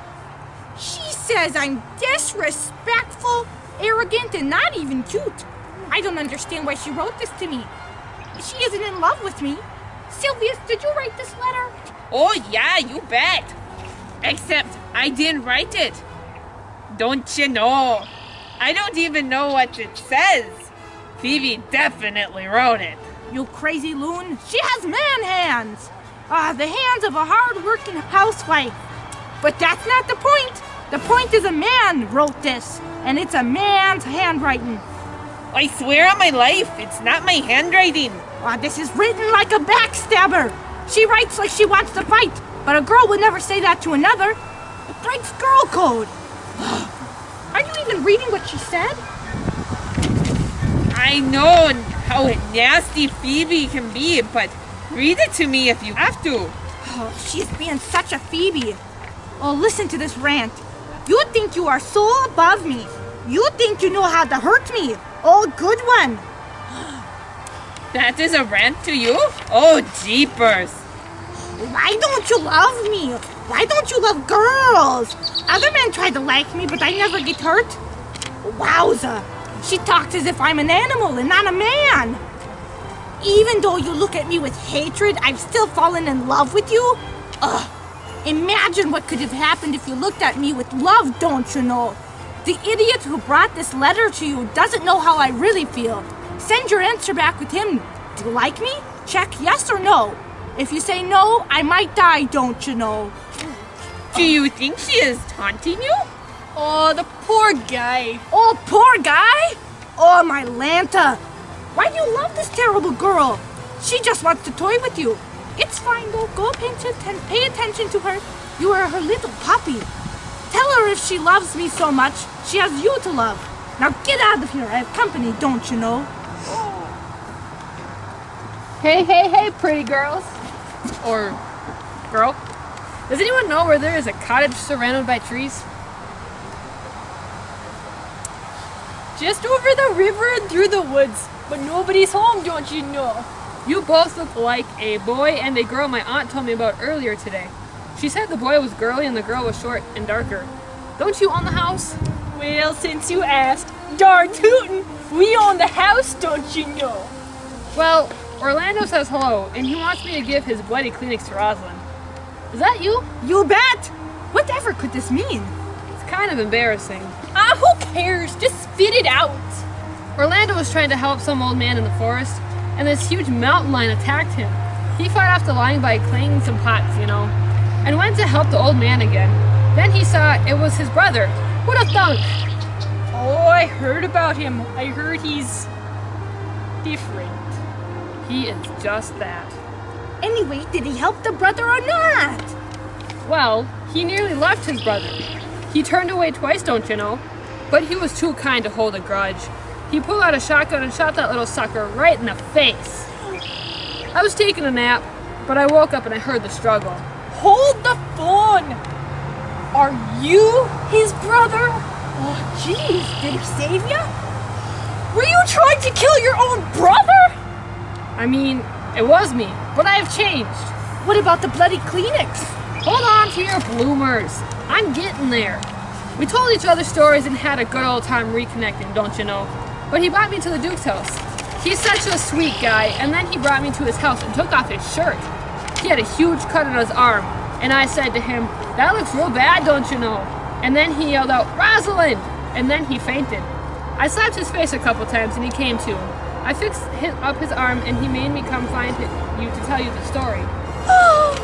She says I'm disrespectful, arrogant, and not even cute. I don't understand why she wrote this to me. She isn't in love with me. Sylvius, did you write this letter? Oh yeah, you bet. Except I didn't write it. Don't you know? I don't even know what it says. Phoebe definitely wrote it. You crazy loon. She has man hands. The hands of a hard-working housewife. But that's not the point. The point is a man wrote this, and it's a man's handwriting. I swear on my life, it's not my handwriting. This is written like a backstabber. She writes like she wants to fight, but a girl would never say that to another. It breaks girl code. Are you even reading what she said? I know how nasty Phoebe can be, but read it to me if you have to. Oh, she's being such a Phoebe. Oh, listen to this rant. You think you are so above me. You think you know how to hurt me. Oh, good one. That is a rant to you? Oh, jeepers. Why don't you love me? Why don't you love girls? Other men try to like me, but I never get hurt. Wowza. She talks as if I'm an animal and not a man. Even though you look at me with hatred, I've still fallen in love with you. Ugh. Imagine what could have happened if you looked at me with love, don't you know? The idiot who brought this letter to you doesn't know how I really feel. Send your answer back with him. Do you like me? Check yes or no. If you say no, I might die, don't you know? Do you think she is taunting you? Oh, the poor guy. Oh, poor guy? Oh, my Lanta. Why do you love this terrible girl? She just wants to toy with you. It's fine, though. Go pay attention to her. You are her little puppy. Tell her if she loves me so much, she has you to love. Now get out of here. I have company, don't you know? Hey, pretty girls. Or girl. Does anyone know where there is a cottage surrounded by trees? Just over the river and through the woods, but nobody's home, don't you know? You both look like a boy and a girl my aunt told me about earlier today. She said the boy was girly and the girl was short and darker. Don't you own the house? Well, since you asked, darn tootin', we own the house, don't you know? Well, Orlando says hello, and he wants me to give his bloody Kleenex to Rosalind. Is that you? You bet! Whatever could this mean? It's kind of embarrassing. Who cares? Just spit it out. Orlando was trying to help some old man in the forest, and this huge mountain lion attacked him. He fought off the lion by clanging some pots, and went to help the old man again. Then he saw it was his brother. What a thunk! Oh, I heard about him. I heard he's different. He is just that. Anyway, did he help the brother or not? Well, he nearly left his brother. He turned away twice, don't you know? But he was too kind to hold a grudge. He pulled out a shotgun and shot that little sucker right in the face. I was taking a nap, but I woke up and I heard the struggle. Hold the phone! Are you his brother? Oh, jeez, did he save you? Were you trying to kill your own brother? I mean, it was me, but I have changed. What about the bloody Kleenex? Hold on to your bloomers. I'm getting there. We told each other stories and had a good old time reconnecting, don't you know? But he brought me to the Duke's house. He's such a sweet guy, and then he brought me to his house and took off his shirt. He had a huge cut on his arm, and I said to him, "That looks real bad, don't you know?" And then he yelled out, "Rosalind!" And then he fainted. I slapped his face a couple times and he came to. I fixed up his arm and he made me come find you to tell you the story. Oh,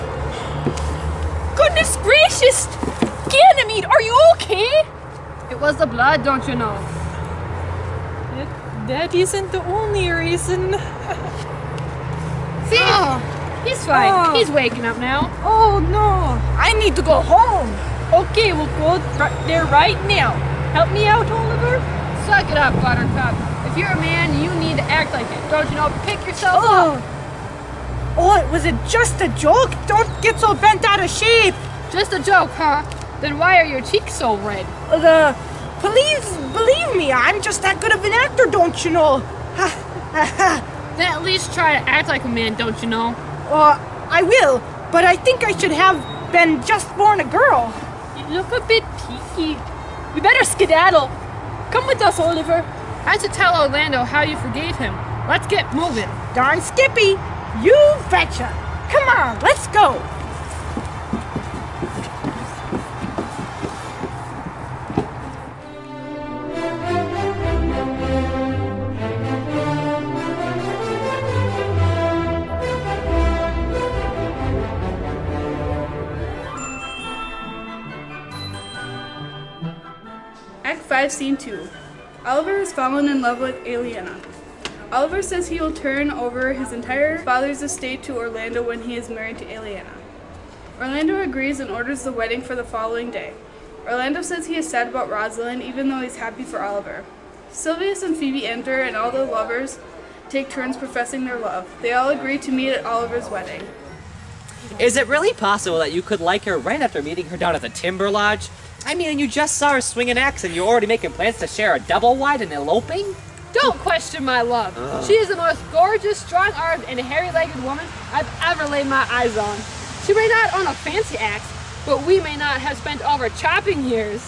goodness gracious! Ganymede, are you okay? It was the blood, don't you know? That isn't the only reason. See? He's fine. He's waking up now. Oh no, I need to go home. Okay, we'll go there right now. Help me out, Oliver. Suck it up, Buttercup. If you're a man, you need to act like it. Don't you know? Pick yourself up. Oh, was it just a joke? Don't get so bent out of shape. Just a joke, huh? Then why are your cheeks so red? Please believe me, I'm just that good of an actor, don't you know? Then at least try to act like a man, don't you know? I will, but I think I should have been just born a girl. You look a bit peaky. We better skedaddle. Come with us, Oliver. I should tell Orlando how you forgave him. Let's get moving. Darn Skippy, you betcha. Come on, let's go. Act 5, Scene 2. Oliver has fallen in love with Aliena. Oliver says he will turn over his entire father's estate to Orlando when he is married to Aliena. Orlando agrees and orders the wedding for the following day. Orlando says he is sad about Rosalind even though he's happy for Oliver. Sylvius and Phoebe enter and all the lovers take turns professing their love. They all agree to meet at Oliver's wedding. Is it really possible that you could like her right after meeting her down at the Timber Lodge? I mean, you just saw her swing an axe and you're already making plans to share a double wide and eloping? Don't question my love. She is the most gorgeous, strong-armed, and hairy-legged woman I've ever laid my eyes on. She may not own a fancy axe, but we may not have spent all of our chopping years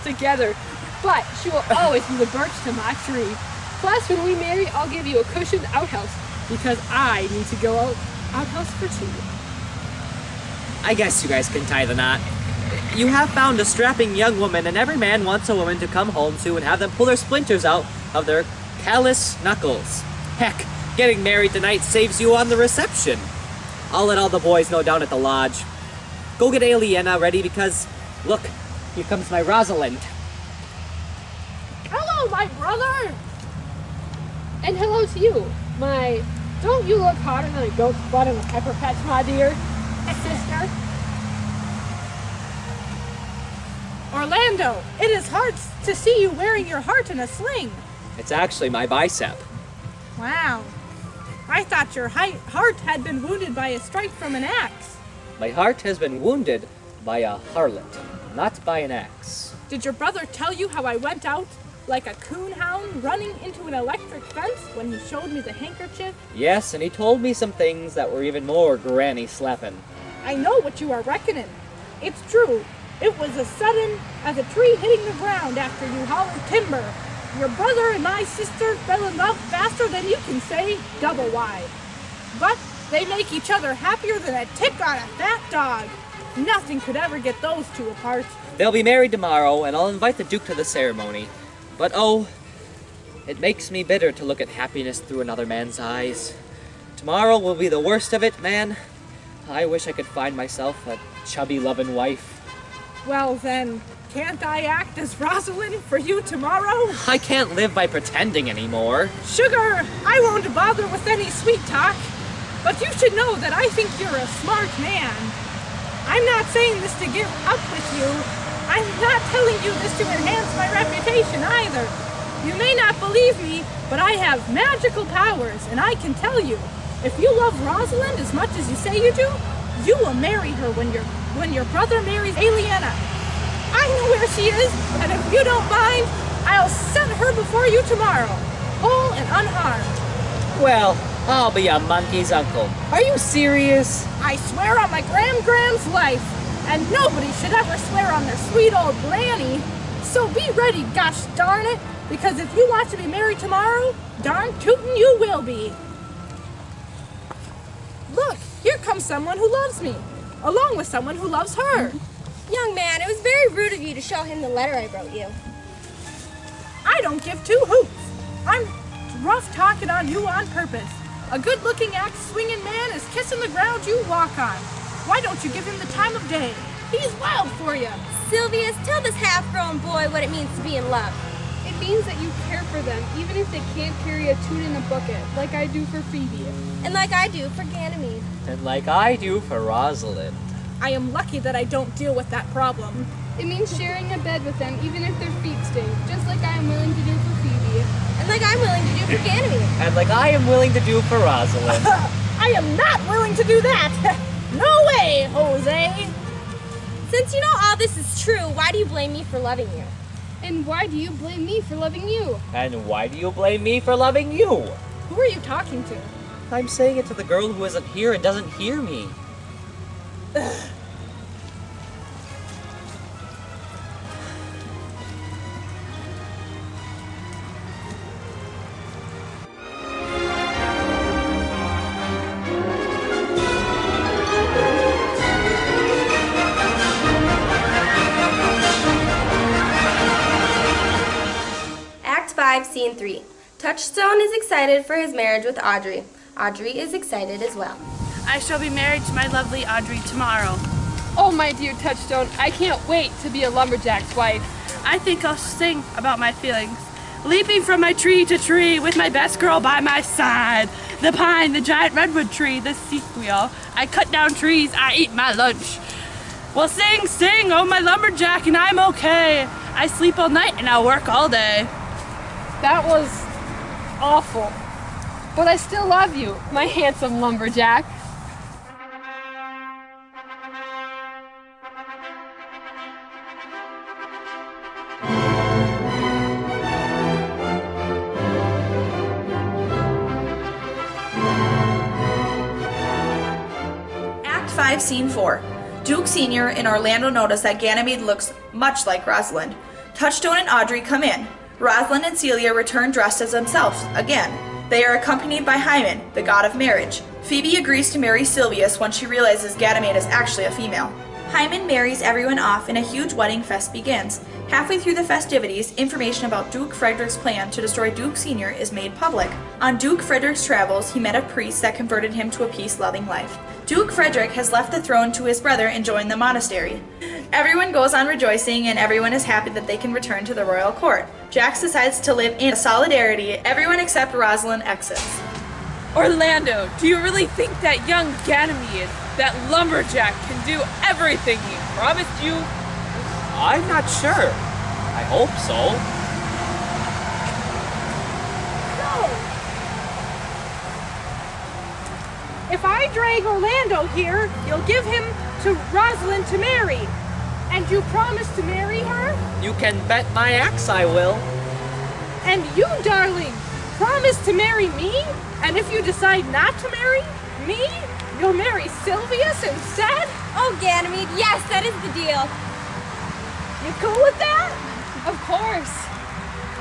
together. But she will always be the birch to my tree. Plus, when we marry, I'll give you a cushioned outhouse because I need to go outhouse for two. I guess you guys can tie the knot. You have found a strapping young woman, and every man wants a woman to come home to and have them pull their splinters out of their callous knuckles. Heck, getting married tonight saves you on the reception. I'll let all the boys know down at the lodge. Go get Aliena ready because, look, here comes my Rosalind. Hello, my brother! And hello to you, my... Don't you look hotter than a goat's butt in a pepper patch, my dear sister? Orlando, it is hard to see you wearing your heart in a sling. It's actually my bicep. Wow. I thought your heart had been wounded by a strike from an axe. My heart has been wounded by a harlot, not by an axe. Did your brother tell you how I went out like a coonhound running into an electric fence when he showed me the handkerchief? Yes, and he told me some things that were even more granny slapping. I know what you are reckoning. It's true. It was as sudden as a tree hitting the ground after you hauled timber. Your brother and my sister fell in love faster than you can say double wide. But they make each other happier than a tick on a fat dog. Nothing could ever get those two apart. They'll be married tomorrow, and I'll invite the Duke to the ceremony. But oh, it makes me bitter to look at happiness through another man's eyes. Tomorrow will be the worst of it, man. I wish I could find myself a chubby loving wife. Well then, can't I act as Rosalind for you tomorrow? I can't live by pretending anymore. Sugar, I won't bother with any sweet talk. But you should know that I think you're a smart man. I'm not saying this to give up with you. I'm not telling you this to enhance my reputation either. You may not believe me, but I have magical powers, and I can tell you, if you love Rosalind as much as you say you do, you will marry her when your brother marries Aliena. I know where she is, and if you don't mind, I'll send her before you tomorrow, whole and unharmed. Well, I'll be a monkey's uncle. Are you serious? I swear on my Gram's life, and nobody should ever swear on their sweet old granny. So be ready, gosh darn it, because if you want to be married tomorrow, darn tootin' you will be. Look, here comes someone who loves me, along with someone who loves her. Young man, it was very rude of you to show him the letter I wrote you. I don't give two hoots. I'm rough talking on you on purpose. A good-looking axe-swinging man is kissing the ground you walk on. Why don't you give him the time of day? He's wild for you. Sylvius, tell this half-grown boy what it means to be in love. It means that you care for them, even if they can't carry a tune in a bucket, like I do for Phoebe. And like I do for Ganymede. And like I do for Rosalind. I am lucky that I don't deal with that problem. It means sharing a bed with them, even if their feet stink, just like I am willing to do for Phoebe. And like I'm willing to do for Ganymede. And like I am willing to do for Rosalind. I am not willing to do that. No way, Jose. Since you know all this is true, why do you blame me for loving you? And why do you blame me for loving you? And why do you blame me for loving you? Who are you talking to? I'm saying it to the girl who isn't here and doesn't hear me. Act 5, Scene 3. Touchstone is excited for his marriage with Audrey. Audrey is excited as well. I shall be married to my lovely Audrey tomorrow. Oh, my dear Touchstone, I can't wait to be a lumberjack's wife. I think I'll sing about my feelings. Leaping from my tree to tree with my best girl by my side. The pine, the giant redwood tree, the sequoia. I cut down trees, I eat my lunch. Well, sing, sing, oh my lumberjack, and I'm okay. I sleep all night and I work all day. That was awful. But I still love you, my handsome lumberjack. Act 5, Scene 4. Duke Sr. and Orlando notice that Ganymede looks much like Rosalind. Touchstone and Audrey come in. Rosalind and Celia return dressed as themselves, again. They are accompanied by Hymen, the god of marriage. Phoebe agrees to marry Silvius when she realizes Ganymede is actually a female. Hymen marries everyone off and a huge wedding fest begins. Halfway through the festivities, information about Duke Frederick's plan to destroy Duke Sr. is made public. On Duke Frederick's travels, he met a priest that converted him to a peace-loving life. Duke Frederick has left the throne to his brother and joined the monastery. Everyone goes on rejoicing and everyone is happy that they can return to the royal court. Jax decides to live in solidarity. Everyone except Rosalind exits. Orlando, do you really think that young Ganymede, that lumberjack, can do everything he promised you? I'm not sure. I hope so. If I drag Orlando here, you'll give him to Rosalind to marry. And you promise to marry her? You can bet my axe I will. And you, darling, promise to marry me? And if you decide not to marry me, you'll marry Silvius instead? Oh, Ganymede, yes, that is the deal. You cool with that? Of course.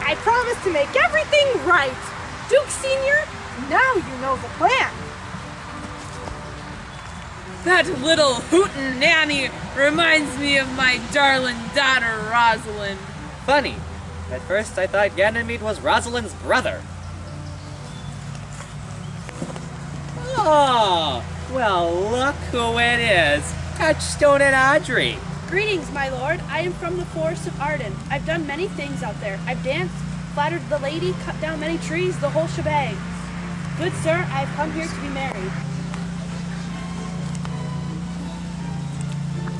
I promise to make everything right. Duke Sr., now you know the plan. That little hootenanny reminds me of my darling daughter, Rosalind. Funny. At first I thought Ganymede was Rosalind's brother. Oh, well, look who it is. Touchstone and Audrey. Greetings, my lord. I am from the forest of Arden. I've done many things out there. I've danced, flattered the lady, cut down many trees, the whole shebang. Good sir, I have come here to be married.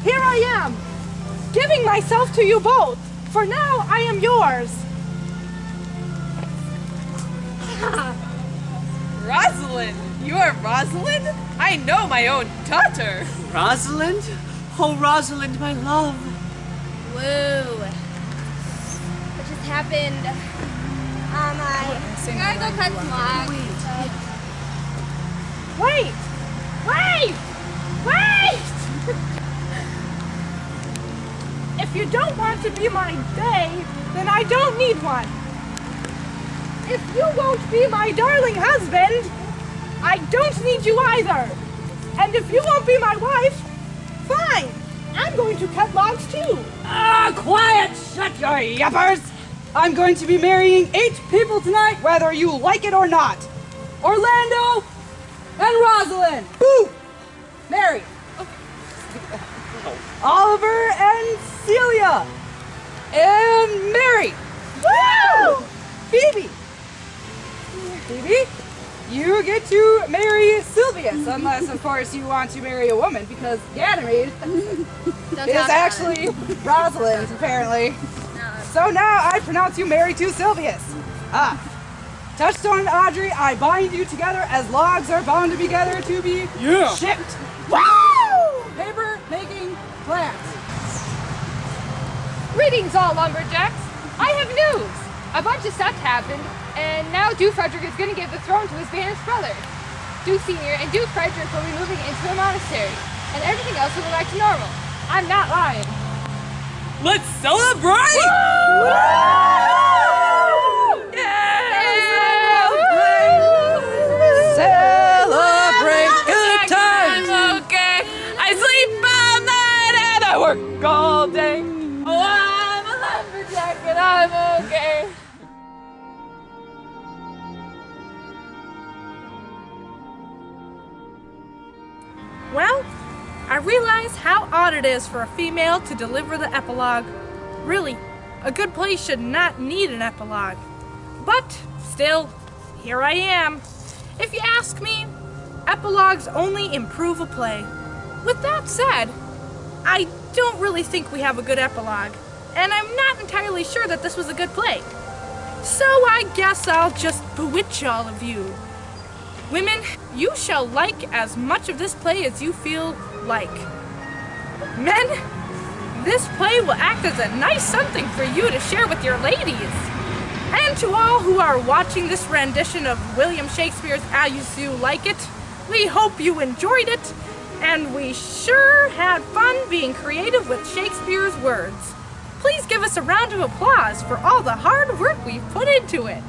Here I am, giving myself to you both. For now, I am yours. Rosalind? You are Rosalind? I know my own daughter. Rosalind? Oh, Rosalind, my love. Woo. What just happened? I gotta go cut some logs. Wait! If you don't want to be my bae, then I don't need one. If you won't be my darling husband, I don't need you either. And if you won't be my wife, fine. I'm going to cut logs too. Quiet! Shut your yuppers! I'm going to be marrying 8 people tonight, whether you like it or not. Orlando and Rosalind. Boo! Married. Oliver and Celia. And Mary. Woo! Phoebe. Phoebe, you get to marry Silvius, unless, of course, you want to marry a woman, because Ganymede is actually Rosalind, apparently. So now I pronounce you married to Silvius. Touchstone and Audrey, I bind you together as logs are bound together to be shipped. Woo! Paper making plants. Greetings, all lumberjacks. I have news. A bunch of stuff happened, and now Duke Frederick is going to give the throne to his banished brother. Duke Sr. and Duke Frederick will be moving into the monastery, and everything else will go back to normal. I'm not lying. Let's celebrate! Celebrate good times. I'm okay. I sleep all night and I work all day. Oh, I'm a lumberjack and I'm okay. Well, I realize how odd it is for a female to deliver the epilogue. Really, a good play should not need an epilogue. But, still, here I am. If you ask me, epilogues only improve a play. With that said, I don't really think we have a good epilogue, and I'm not entirely sure that this was a good play. So I guess I'll just bewitch all of you. Women, you shall like as much of this play as you feel like. Men, this play will act as a nice something for you to share with your ladies. And to all who are watching this rendition of William Shakespeare's As You Like It, we hope you enjoyed it, And we sure had fun being creative with Shakespeare's words. Please give us a round of applause for all the hard work we've put into it.